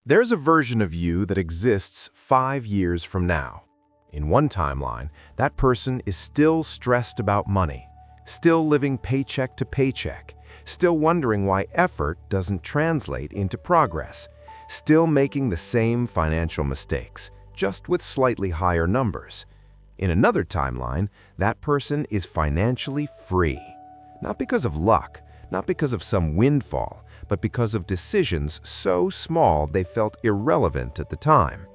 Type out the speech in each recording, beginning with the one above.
There's a version of you that exists 5 years from now. In one timeline, that person is still stressed about money, still living paycheck to paycheck, still wondering why effort doesn't translate into progress, still making the same financial mistakes, just with slightly higher numbers. In another timeline, that person is financially free. Not because of luck, not because of some windfall, but because of decisions so small they felt irrelevant at the time.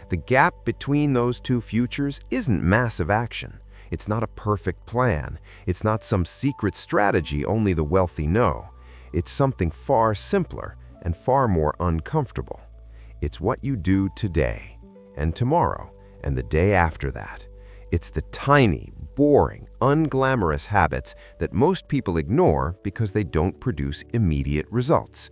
The gap between those two futures isn't massive action. It's not a perfect plan. It's not some secret strategy only the wealthy know. It's something far simpler and far more uncomfortable. It's what you do today, and tomorrow, and the day after that. It's the tiny, boring, unglamorous habits that most people ignore because they don't produce immediate results.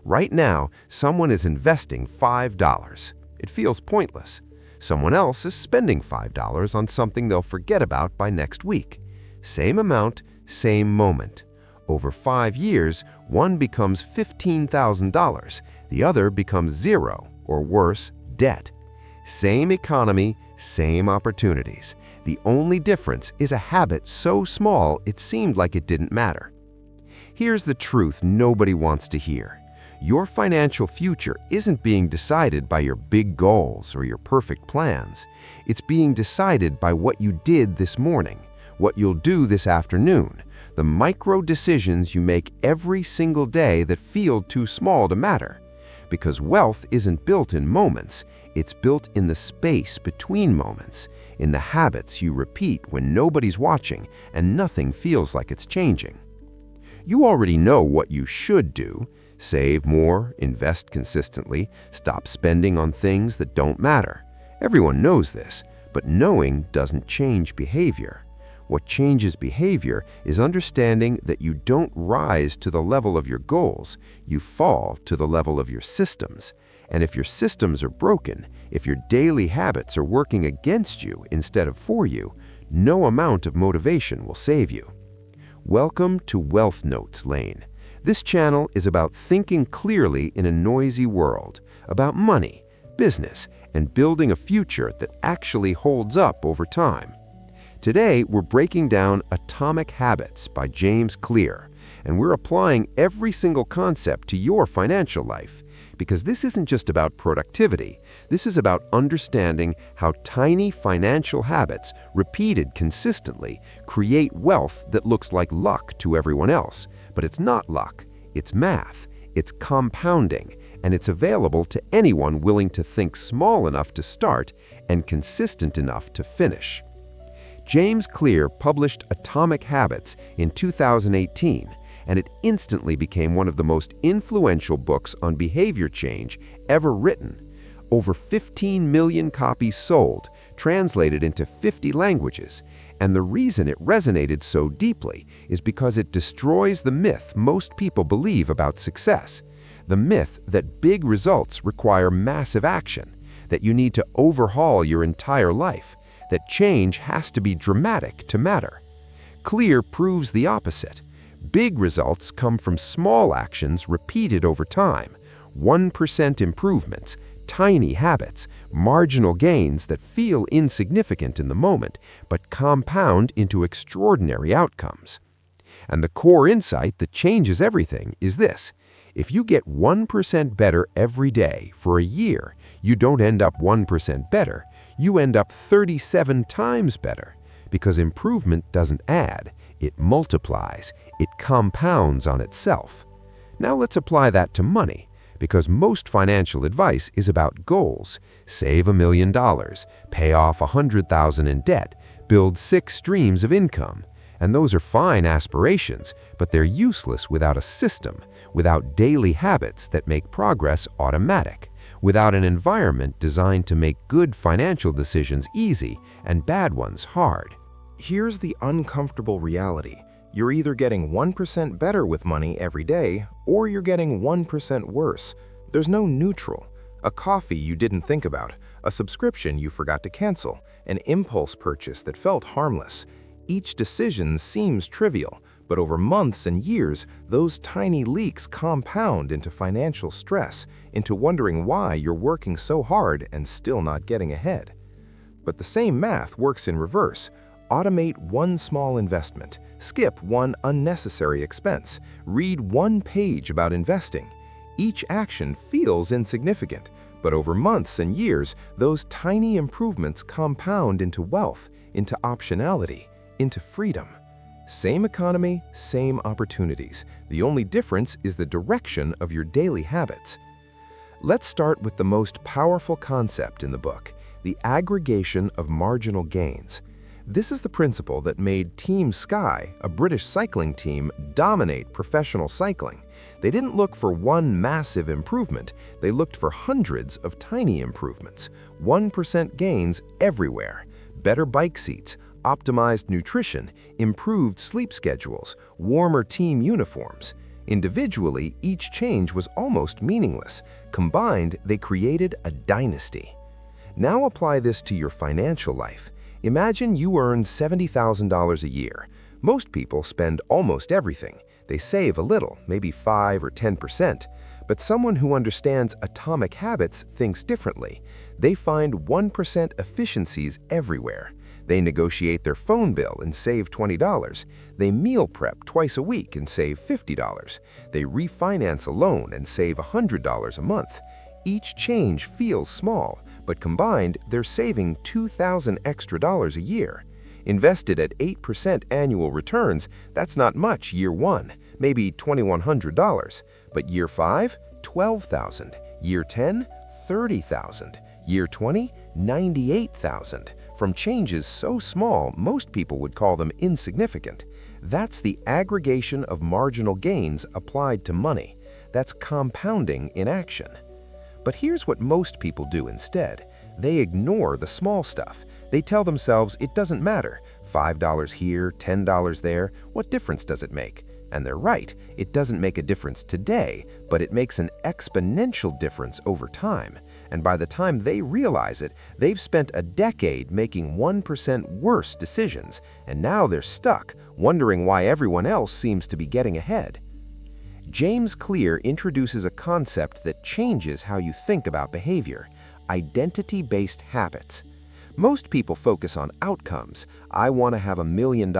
Right now, someone is investing $5. It feels pointless. Someone else is spending $5 on something they'll forget about by next week. Same amount, same moment. Over 5 years, one becomes $15,000, the other becomes zero, or worse, debt. Same economy, same opportunities. The only difference is a habit so small it seemed like it didn't matter. Here's the truth nobody wants to hear. Your financial future isn't being decided by your big goals or your perfect plans. It's being decided by what you did this morning, what you'll do this afternoon, the micro decisions you make every single day that feel too small to matter. Because wealth isn't built in moments, it's built in the space between moments, in the habits you repeat when nobody's watching and nothing feels like it's changing. You already know what you should do. Save more, invest consistently, stop spending on things that don't matter. Everyone knows this, but knowing doesn't change behavior. What changes behavior is understanding that you don't rise to the level of your goals, you fall to the level of your systems. And if your systems are broken, if your daily habits are working against you instead of for you, no amount of motivation will save you. Welcome to Wealth Notes Lane. This channel is about thinking clearly in a noisy world, about money, business, and building a future that actually holds up over time. Today, we're breaking down Atomic Habits by James Clear, and we're applying every single concept to your financial life, because this isn't just about productivity. This is about understanding how tiny financial habits, repeated consistently, create wealth that looks like luck to everyone else. But it's not luck, it's math, it's compounding, and it's available to anyone willing to think small enough to start and consistent enough to finish. James Clear published Atomic Habits in 2018, and it instantly became one of the most influential books on behavior change ever written. Over 15 million copies sold, translated into 50 languages, and the reason it resonated so deeply is because it destroys the myth most people believe about success. The myth that big results require massive action, that you need to overhaul your entire life, that change has to be dramatic to matter. Clear proves the opposite. Big results come from small actions repeated over time, 1% improvements, tiny habits, marginal gains that feel insignificant in the moment, but compound into extraordinary outcomes. And the core insight that changes everything is this: if you get 1% better every day for a year, you don't end up 1% better, you end up 37 times better. Because improvement doesn't add, it multiplies, it compounds on itself. Now let's apply that to money, because most financial advice is about goals. Save $1 million, pay off $100,000 in debt, build 6 streams of income. And those are fine aspirations, but they're useless without a system, without daily habits that make progress automatic, without an environment designed to make good financial decisions easy and bad ones hard. Here's the uncomfortable reality. You're either getting 1% better with money every day, or you're getting 1% worse. There's no neutral. A coffee you didn't think about, a subscription you forgot to cancel, an impulse purchase that felt harmless. Each decision seems trivial, But over months and years, those tiny leaks compound into financial stress, into wondering why you're working so hard and still not getting ahead. But the same math works in reverse. Automate one small investment, skip one unnecessary expense, read one page about investing. Each action feels insignificant, but over months and years, those tiny improvements compound into wealth, into optionality, into freedom. Same economy, same opportunities. The only difference is the direction of your daily habits. Let's start with the most powerful concept in the book, the aggregation of marginal gains. This is the principle that made Team Sky, a British cycling team, dominate professional cycling. They didn't look for one massive improvement, they looked for hundreds of tiny improvements, 1% gains everywhere. Better bike seats, optimized nutrition, improved sleep schedules, warmer team uniforms. Individually, each change was almost meaningless. Combined, they created a dynasty. Now apply this to your financial life. Imagine you earn $70,000 a year. Most people spend almost everything. They save a little, maybe 5 or 10%. But someone who understands atomic habits thinks differently. They find 1% efficiencies everywhere. They negotiate their phone bill and save $20. They meal prep twice a week and save $50. They refinance a loan and save $100 a month. Each change feels small, but combined, they're saving $2,000 extra a year. Invested at 8% annual returns, that's not much year 1, maybe $2,100. But year 5, $12,000. Year 10, $30,000. Year 20, $98,000. From changes so small, most people would call them insignificant. That's the aggregation of marginal gains applied to money. That's compounding in action. But here's what most people do instead. They ignore the small stuff. They tell themselves it doesn't matter. $5 here, $10 there, what difference does it make? And they're right, it doesn't make a difference today, but it makes an exponential difference over time. And by the time they realize it, they've spent a decade making 1% worse decisions, and now they're stuck, wondering why everyone else seems to be getting ahead. James Clear introduces a concept that changes how you think about behavior: identity-based habits. Most people focus on outcomes. I want to have $1 million.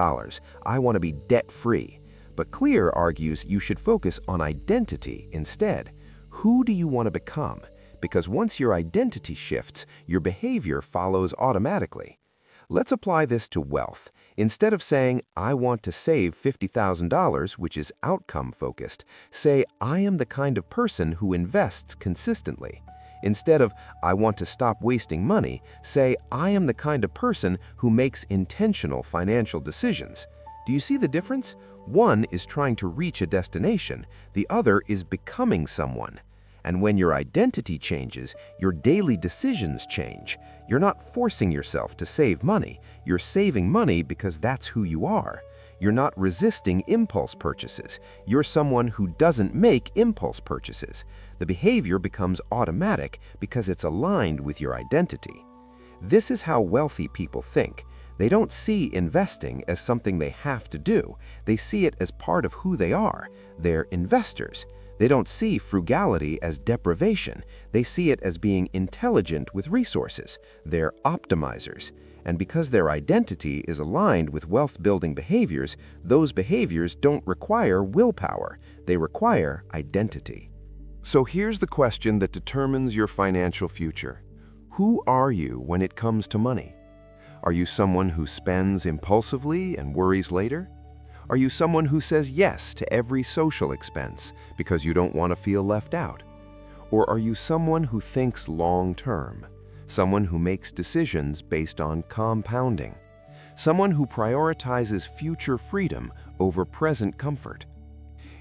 I want to be debt-free. But Clear argues you should focus on identity instead. Who do you want to become? Because once your identity shifts, your behavior follows automatically. Let's apply this to wealth. Instead of saying, I want to save $50,000, which is outcome-focused, say, I am the kind of person who invests consistently. Instead of, I want to stop wasting money, say, I am the kind of person who makes intentional financial decisions. Do you see the difference? One is trying to reach a destination, the other is becoming someone. And when your identity changes, your daily decisions change. You're not forcing yourself to save money. You're saving money because that's who you are. You're not resisting impulse purchases. You're someone who doesn't make impulse purchases. The behavior becomes automatic because it's aligned with your identity. This is how wealthy people think. They don't see investing as something they have to do. They see it as part of who they are. They're investors. They don't see frugality as deprivation. They see it as being intelligent with resources. They're optimizers. And because their identity is aligned with wealth-building behaviors, those behaviors don't require willpower. They require identity. So here's the question that determines your financial future. Who are you when it comes to money? Are you someone who spends impulsively and worries later? Are you someone who says yes to every social expense because you don't want to feel left out? Or are you someone who thinks long-term? Someone who makes decisions based on compounding? Someone who prioritizes future freedom over present comfort?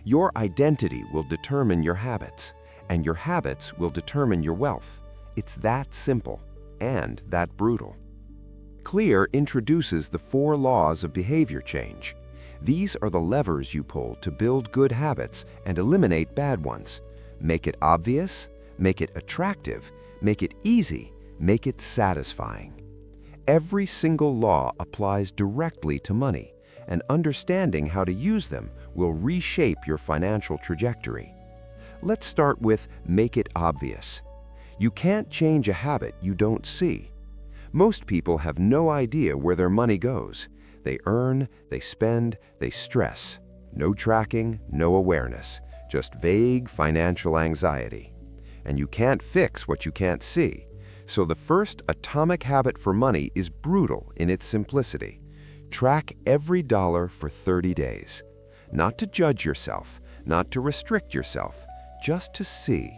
Your identity will determine your habits, and your habits will determine your wealth. It's that simple and that brutal. Clear introduces the 4 laws of behavior change. These are the levers you pull to build good habits and eliminate bad ones. Make it obvious, make it attractive, make it easy, make it satisfying. Every single law applies directly to money, and understanding how to use them will reshape your financial trajectory. Let's start with make it obvious. You can't change a habit you don't see. Most people have no idea where their money goes. They earn, they spend, they stress. No tracking, no awareness, just vague financial anxiety. And you can't fix what you can't see. So the first atomic habit for money is brutal in its simplicity. Track every dollar for 30 days. Not to judge yourself, not to restrict yourself, just to see.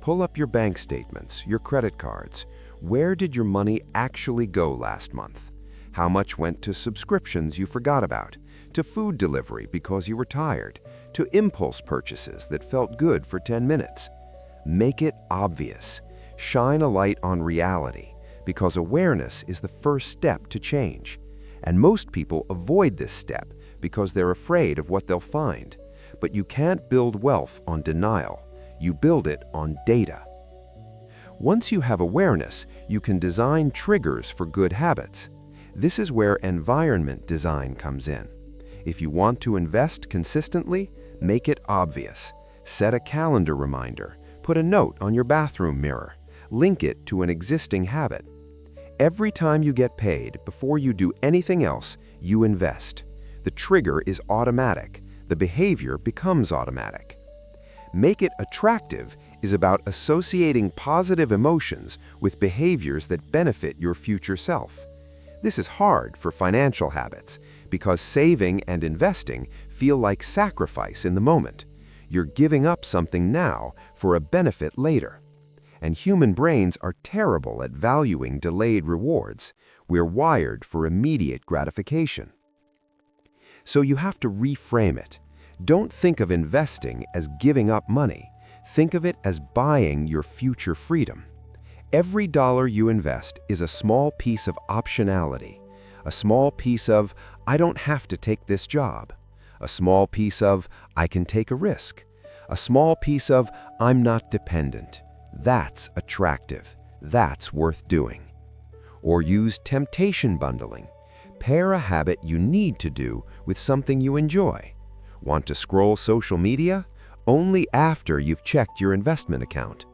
Pull up your bank statements, your credit cards. Where did your money actually go last month? How much went to subscriptions you forgot about, to food delivery because you were tired, to impulse purchases that felt good for 10 minutes? Make it obvious. Shine a light on reality, because awareness is the first step to change. And most people avoid this step because they're afraid of what they'll find. But you can't build wealth on denial. You build it on data. Once you have awareness, you can design triggers for good habits. This is where environment design comes in. If you want to invest consistently, make it obvious. Set a calendar reminder. Put a note on your bathroom mirror. Link it to an existing habit. Every time you get paid, before you do anything else, you invest. The trigger is automatic. The behavior becomes automatic. Make it attractive is about associating positive emotions with behaviors that benefit your future self. This is hard for financial habits because saving and investing feel like sacrifice in the moment. You're giving up something now for a benefit later. And human brains are terrible at valuing delayed rewards. We're wired for immediate gratification. So you have to reframe it. Don't think of investing as giving up money. Think of it as buying your future freedom. Every dollar you invest is a small piece of optionality, a small piece of, I don't have to take this job, a small piece of, I can take a risk, a small piece of, I'm not dependent. That's attractive. That's worth doing. Or use temptation bundling. Pair a habit you need to do with something you enjoy. Want to scroll social media? Only after you've checked your investment account.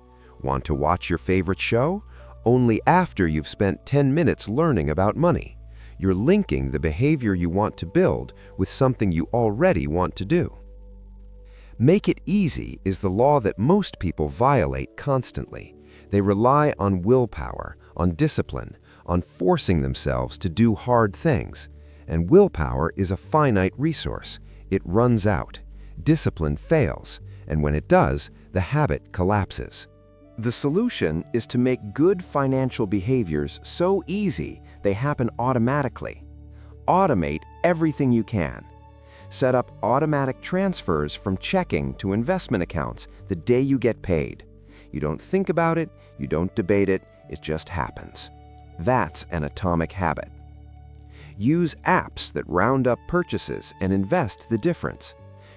Want to watch your favorite show? Only after you've spent 10 minutes learning about money. You're linking the behavior you want to build with something you already want to do. Make it easy is the law that most people violate constantly. They rely on willpower, on discipline, on forcing themselves to do hard things. And willpower is a finite resource. It runs out. Discipline fails, and when it does, the habit collapses. The solution is to make good financial behaviors so easy they happen automatically. Automate everything you can. Set up automatic transfers from checking to investment accounts the day you get paid. You don't think about it, you don't debate it, it just happens. That's an atomic habit. Use apps that round up purchases and invest the difference.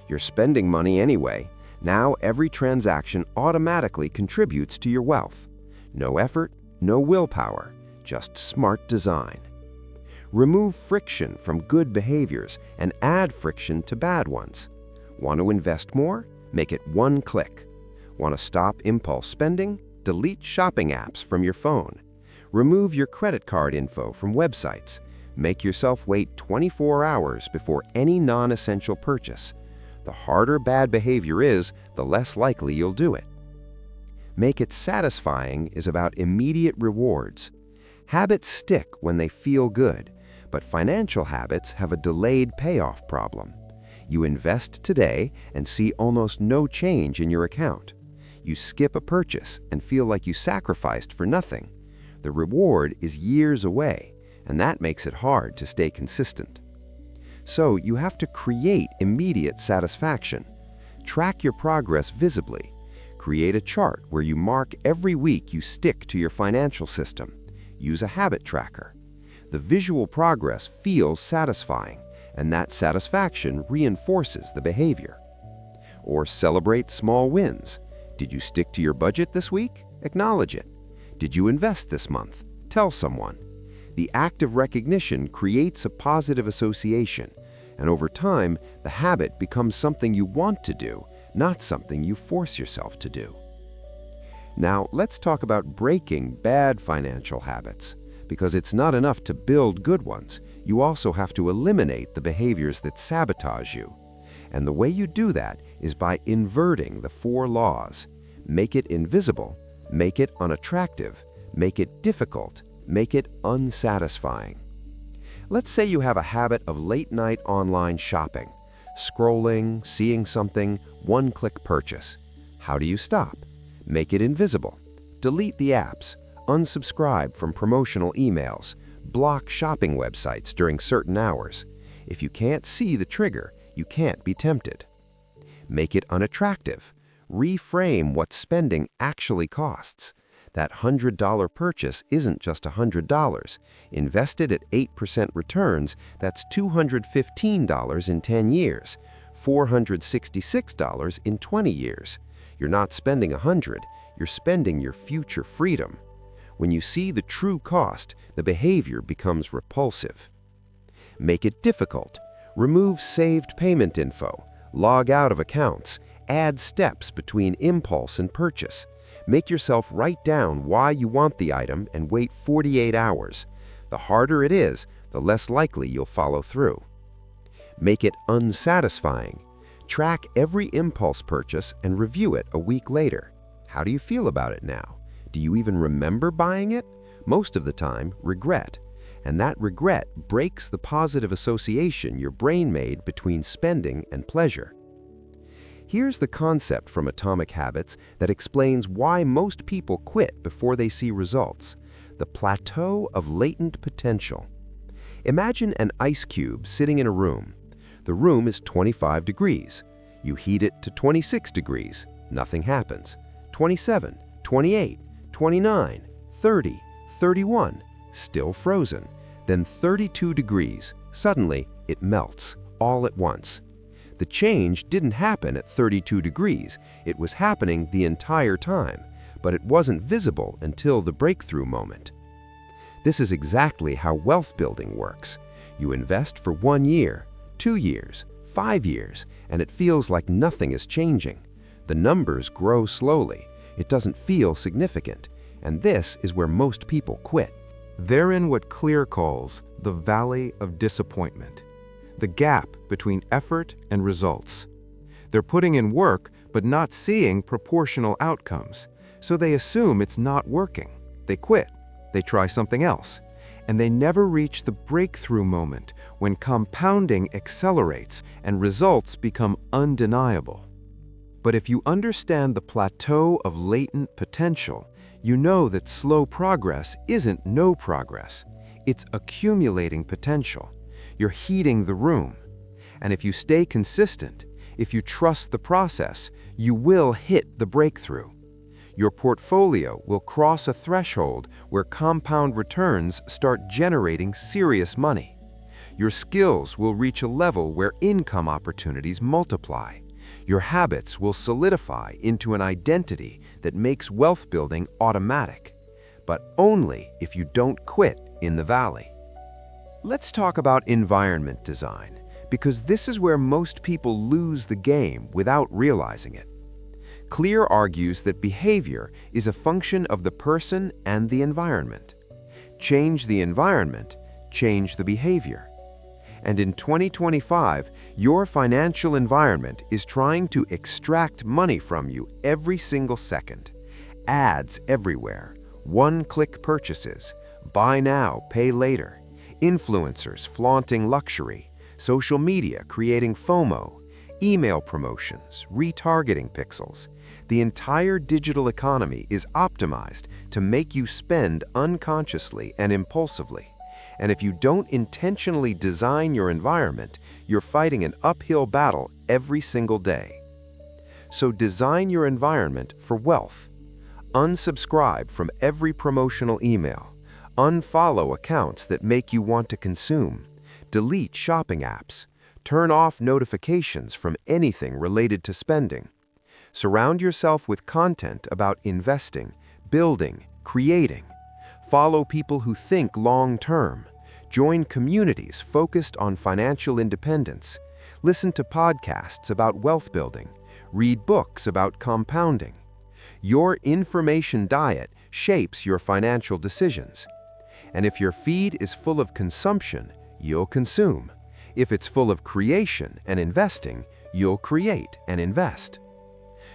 You're spending money anyway. Now every transaction automatically contributes to your wealth. No effort, no willpower, just smart design. Remove friction from good behaviors and add friction to bad ones. Want to invest more? Make it one click. Want to stop impulse spending? Delete shopping apps from your phone. Remove your credit card info from websites. Make yourself wait 24 hours before any non-essential purchase. The harder bad behavior is, the less likely you'll do it. Make it satisfying is about immediate rewards. Habits stick when they feel good, but financial habits have a delayed payoff problem. You invest today and see almost no change in your account. You skip a purchase and feel like you sacrificed for nothing. The reward is years away, and that makes it hard to stay consistent. So you have to create immediate satisfaction. Track your progress visibly. Create a chart where you mark every week you stick to your financial system. Use a habit tracker. The visual progress feels satisfying, and that satisfaction reinforces the behavior. Or celebrate small wins. Did you stick to your budget this week? Acknowledge it. Did you invest this month? Tell someone. The act of recognition creates a positive association, And over time, the habit becomes something you want to do, not something you force yourself to do. Now, let's talk about breaking bad financial habits, because it's not enough to build good ones. You also have to eliminate the behaviors that sabotage you. And the way you do that is by inverting the 4 laws. Make it invisible, make it unattractive, make it difficult, make it unsatisfying. Let's say you have a habit of late-night online shopping, scrolling, seeing something, one-click purchase. How do you stop? Make it invisible. Delete the apps, unsubscribe from promotional emails, block shopping websites during certain hours. If you can't see the trigger, you can't be tempted. Make it unattractive. Reframe what spending actually costs. That $100 purchase isn't just $100. Invested at 8% returns, that's $215 in 10 years, $466 in 20 years. You're not spending $100, you're spending your future freedom. When you see the true cost, the behavior becomes repulsive. Make it difficult. Remove saved payment info, log out of accounts, add steps between impulse and purchase. Make yourself write down why you want the item and wait 48 hours. The harder it is, the less likely you'll follow through. Make it unsatisfying. Track every impulse purchase and review it a week later. How do you feel about it now? Do you even remember buying it? Most of the time, regret. And that regret breaks the positive association your brain made between spending and pleasure. Here's the concept from Atomic Habits that explains why most people quit before they see results: the plateau of latent potential. Imagine an ice cube sitting in a room. The room is 25 degrees. You heat it to 26 degrees. Nothing happens. 27, 28, 29, 30, 31, still frozen. Then 32 degrees. Suddenly, it melts, all at once. The change didn't happen at 32 degrees. It was happening the entire time, but it wasn't visible until the breakthrough moment. This is exactly how wealth building works. You invest for 1 year, 2 years, 5 years, and it feels like nothing is changing. The numbers grow slowly. It doesn't feel significant, and this is where most people quit. They're in what Clear calls the valley of disappointment, the gap between effort and results. They're putting in work but not seeing proportional outcomes, so they assume it's not working. They quit, they try something else, and they never reach the breakthrough moment when compounding accelerates and results become undeniable. But if you understand the plateau of latent potential, you know that slow progress isn't no progress. It's accumulating potential. You're heating the room. And if you stay consistent, if you trust the process, you will hit the breakthrough. Your portfolio will cross a threshold where compound returns start generating serious money. Your skills will reach a level where income opportunities multiply. Your habits will solidify into an identity that makes wealth building automatic, but only if you don't quit in the valley. Let's talk about environment design, because this is where most people lose the game without realizing it. Clear argues that behavior is a function of the person and the environment. Change the environment, change the behavior. And in 2025, your financial environment is trying to extract money from you every single second. Ads everywhere, one-click purchases, buy now, pay later, influencers flaunting luxury, social media creating FOMO, email promotions, retargeting pixels. The entire digital economy is optimized to make you spend unconsciously and impulsively. And if you don't intentionally design your environment, you're fighting an uphill battle every single day. So design your environment for wealth. Unsubscribe from every promotional email. Unfollow accounts that make you want to consume. Delete shopping apps. Turn off notifications from anything related to spending. Surround yourself with content about investing, building, creating. Follow people who think long-term. Join communities focused on financial independence. Listen to podcasts about wealth building. Read books about compounding. Your information diet shapes your financial decisions. And if your feed is full of consumption, you'll consume. If it's full of creation and investing, you'll create and invest.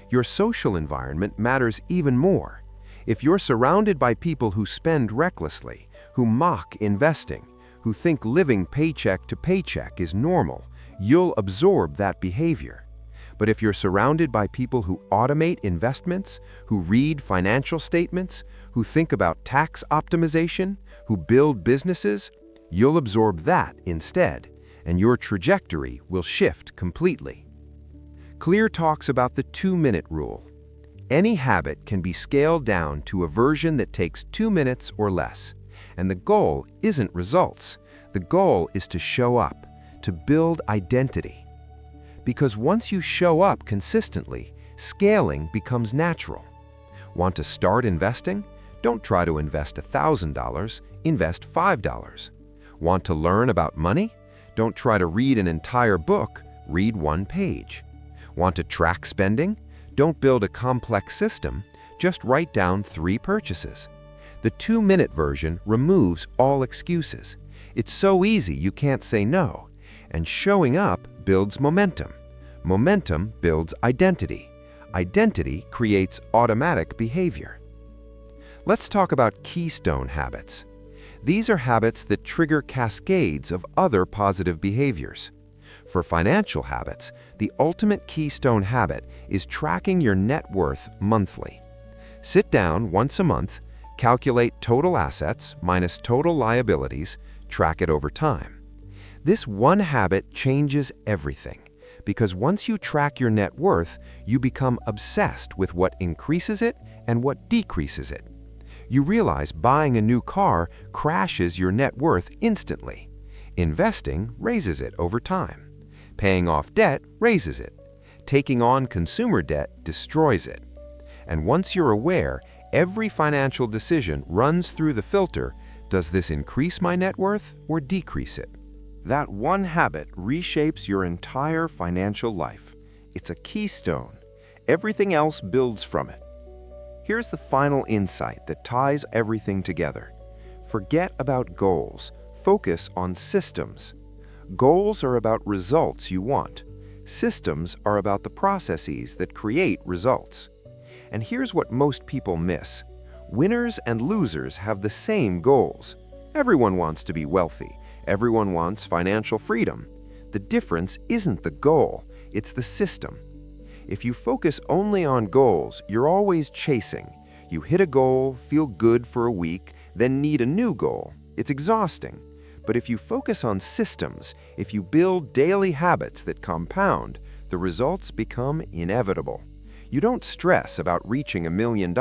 Your social environment matters even more. If you're surrounded by people who spend recklessly, who mock investing, who think living paycheck to paycheck is normal, you'll absorb that behavior. But if you're surrounded by people who automate investments, who read financial statements, who think about tax optimization, who build businesses, you'll absorb that instead, and your trajectory will shift completely. Clear talks about the 2-minute rule. Any habit can be scaled down to a version that takes 2 minutes or less. And the goal isn't results. The goal is to show up, to build identity. Because once you show up consistently, scaling becomes natural. Want to start investing? Don't try to invest $1,000, invest $5. Want to learn about money? Don't try to read an entire book, read 1 page. Want to track spending? Don't build a complex system, just write down 3 purchases. The 2-minute version removes all excuses. It's so easy you can't say no. And showing up builds momentum. Momentum builds identity. Identity creates automatic behavior. Let's talk about keystone habits. These are habits that trigger cascades of other positive behaviors. For financial habits, the ultimate keystone habit is tracking your net worth monthly. Sit down once a month, calculate total assets minus total liabilities, track it over time. This one habit changes everything, because once you track your net worth, you become obsessed with what increases it and what decreases it. You realize buying a new car crashes your net worth instantly. Investing raises it over time. Paying off debt raises it. Taking on consumer debt destroys it. And once you're aware, every financial decision runs through the filter, does this increase my net worth or decrease it? That one habit reshapes your entire financial life. It's a keystone. Everything else builds from it. Here's the final insight that ties everything together. Forget about goals. Focus on systems. Goals are about results you want. Systems are about the processes that create results. And here's what most people miss. Winners and losers have the same goals. Everyone wants to be wealthy. Everyone wants financial freedom. The difference isn't the goal, it's the system. If you focus only on goals, you're always chasing. You hit a goal, feel good for a week, then need a new goal. It's exhausting. But if you focus on systems, if you build daily habits that compound, the results become inevitable. You don't stress about reaching $1 million.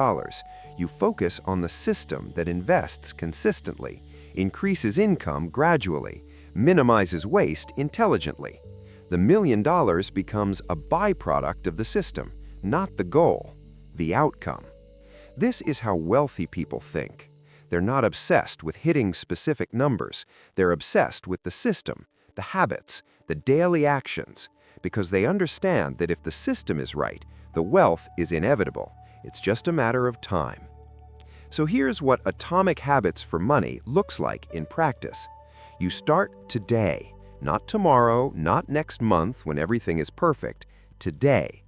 You focus on the system that invests consistently, increases income gradually, minimizes waste intelligently. The $1 million becomes a byproduct of the system, not the goal, the outcome. This is how wealthy people think. They're not obsessed with hitting specific numbers. They're obsessed with the system, the habits, the daily actions, because they understand that if the system is right, the wealth is inevitable. It's just a matter of time. So here's what atomic habits for money looks like in practice. You start today, not tomorrow, not next month when everything is perfect. Today.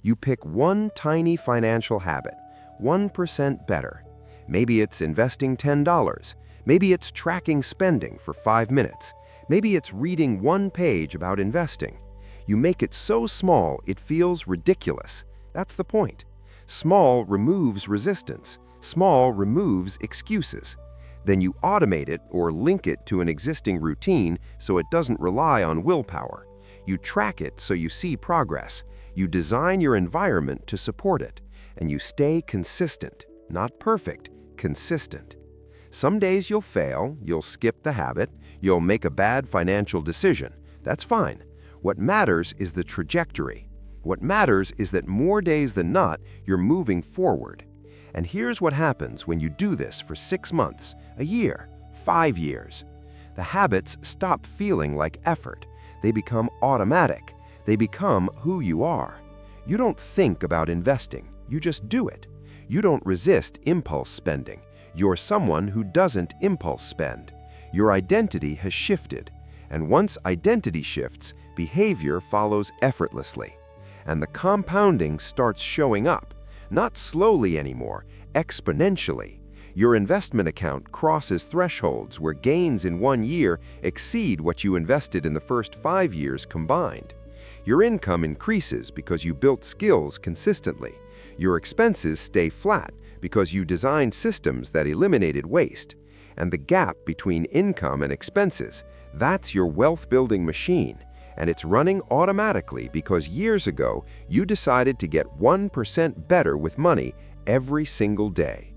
You pick one tiny financial habit, 1% better. Maybe it's investing $10. Maybe it's tracking spending for 5 minutes. Maybe it's reading 1 page about investing. You make it so small it feels ridiculous. That's the point. Small removes resistance. Small removes excuses. Then you automate it or link it to an existing routine so it doesn't rely on willpower. You track it so you see progress. You design your environment to support it. And you stay consistent, not perfect, consistent. Some days you'll fail, you'll skip the habit, you'll make a bad financial decision. That's fine. What matters is the trajectory. What matters is that more days than not, you're moving forward. And here's what happens when you do this for 6 months, a year, 5 years. The habits stop feeling like effort. They become automatic. They become who you are. You don't think about investing, you just do it. You don't resist impulse spending. You're someone who doesn't impulse spend. Your identity has shifted. And once identity shifts, behavior follows effortlessly. And the compounding starts showing up, not slowly anymore, exponentially. Your investment account crosses thresholds where gains in 1 year exceed what you invested in the first 5 years combined. Your income increases because you built skills consistently. Your expenses stay flat because you designed systems that eliminated waste. And the gap between income and expenses, that's your wealth-building machine. And it's running automatically because years ago, you decided to get 1% better with money every single day.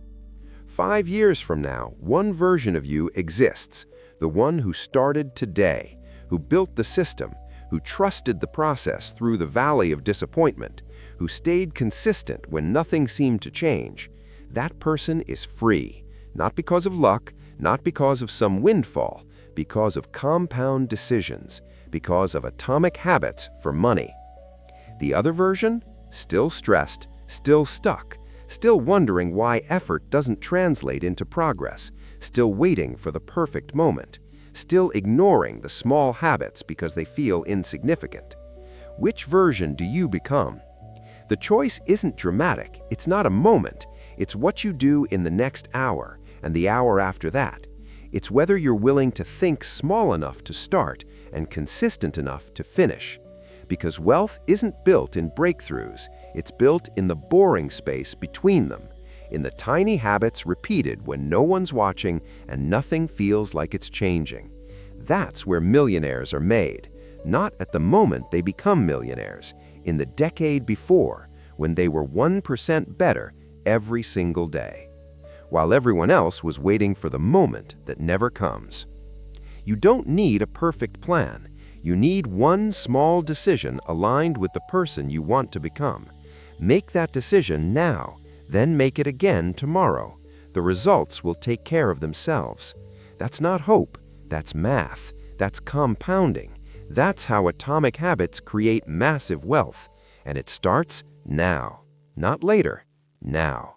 5 years from now, one version of you exists, the one who started today, who built the system, who trusted the process through the valley of disappointment, who stayed consistent when nothing seemed to change. That person is free, not because of luck, not because of some windfall, because of compound decisions, because of atomic habits for money. The other version? Still stressed, still stuck, still wondering why effort doesn't translate into progress, still waiting for the perfect moment, still ignoring the small habits because they feel insignificant. Which version do you become? The choice isn't dramatic, it's not a moment, it's what you do in the next hour and the hour after that. It's whether you're willing to think small enough to start and consistent enough to finish. Because wealth isn't built in breakthroughs, it's built in the boring space between them, in the tiny habits repeated when no one's watching and nothing feels like it's changing. That's where millionaires are made, not at the moment they become millionaires, in the decade before, when they were 1% better every single day, while everyone else was waiting for the moment that never comes. You don't need a perfect plan. You need one small decision aligned with the person you want to become. Make that decision now, then make it again tomorrow. The results will take care of themselves. That's not hope, that's math, that's compounding. That's how atomic habits create massive wealth. And it starts now, not later, now.